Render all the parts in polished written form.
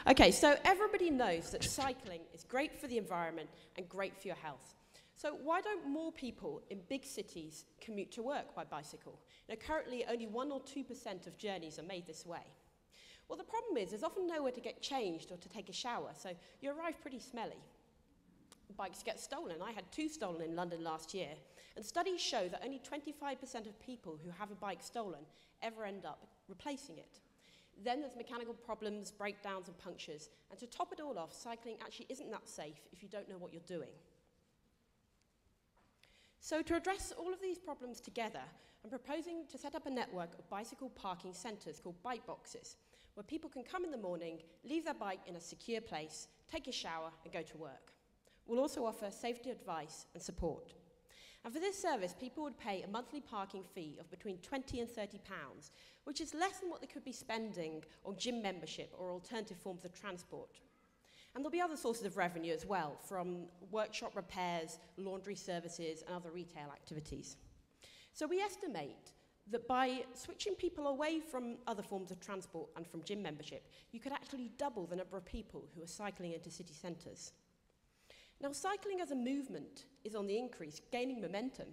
Okay, so everybody knows that cycling is great for the environment and great for your health. So why don't more people in big cities commute to work by bicycle? Currently, only 1 or 2% of journeys are made this way. Well, the problem is there's often nowhere to get changed or to take a shower, so you arrive pretty smelly. Bikes get stolen. I had 2 stolen in London last year, and studies show that only 25% of people who have a bike stolen ever end up replacing it. Then there's mechanical problems, breakdowns, and punctures, and to top it all off, cycling actually isn't that safe if you don't know what you're doing. So to address all of these problems together, I'm proposing to set up a network of bicycle parking centres called bike boxes, where people can come in the morning, leave their bike in a secure place, take a shower, and go to work. We'll also offer safety advice and support. And for this service, people would pay a monthly parking fee of between £20 and £30, which is less than what they could be spending on gym membership or alternative forms of transport. And there'll be other sources of revenue as well, from workshop repairs, laundry services, and other retail activities. So we estimate that by switching people away from other forms of transport and from gym membership, you could actually double the number of people who are cycling into city centres. Now, cycling as a movement is on the increase, gaining momentum.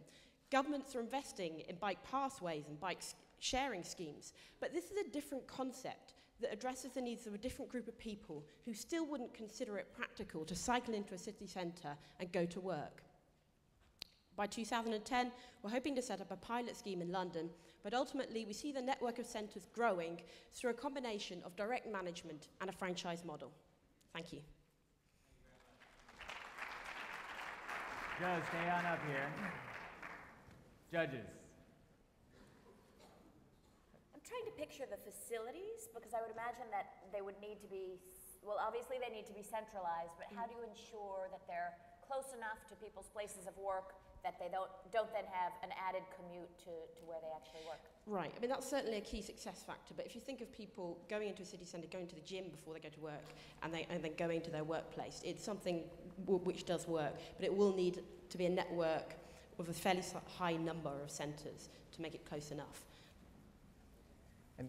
Governments are investing in bike pathways and bike sharing schemes, but this is a different concept that addresses the needs of a different group of people who still wouldn't consider it practical to cycle into a city centre and go to work. By 2010, we're hoping to set up a pilot scheme in London, but ultimately we see the network of centres growing through a combination of direct management and a franchise model. Thank you. Joe, stay on up here. Judges. I'm trying to picture the facilities, because I would imagine that they would need to be, well, obviously they need to be centralized, but how do you ensure that they're close enough to people's places of work that they don't then have an added commute to where they actually work? Right, I mean that's certainly a key success factor, but if you think of people going into a city centre, going to the gym before they go to work, and then going to their workplace, it's something which does work, but it will need to be a network with a fairly high number of centres to make it close enough. And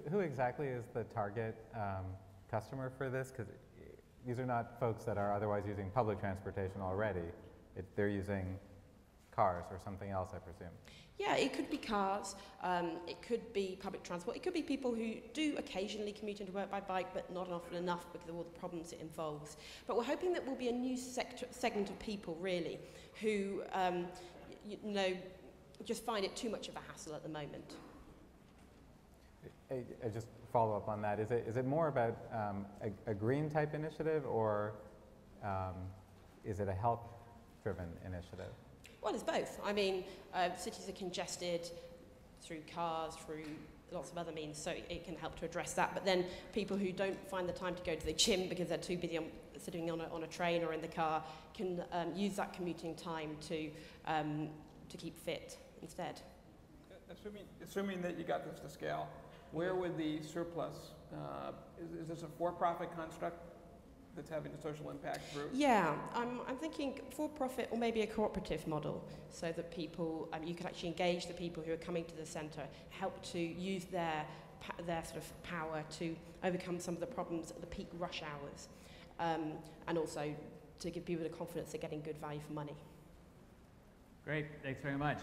who exactly is the target customer for this? Because these are not folks that are otherwise using public transportation already. They're using cars or something else, I presume. Yeah, it could be cars, it could be public transport, it could be people who do occasionally commute into work by bike, but not often enough because of all the problems it involves. But we're hoping that will be a new segment of people, really, who just find it too much of a hassle at the moment. I just follow up on that. Is it more about a green type initiative, or is it a health-driven initiative? Well, it's both. I mean, cities are congested through cars, through lots of other means, so it can help to address that. But then people who don't find the time to go to the gym because they're too busy sitting on a train or in the car can use that commuting time to keep fit instead. Assuming that you got this to scale, where would the surplus, is this a for-profit construct that's having a social impact through? Yeah, I'm thinking for-profit or maybe a cooperative model, so that people, you could actually engage the people who are coming to the centre, help to use their sort of power to overcome some of the problems at the peak rush hours, and also to give people the confidence they're getting good value for money. Great, thanks very much.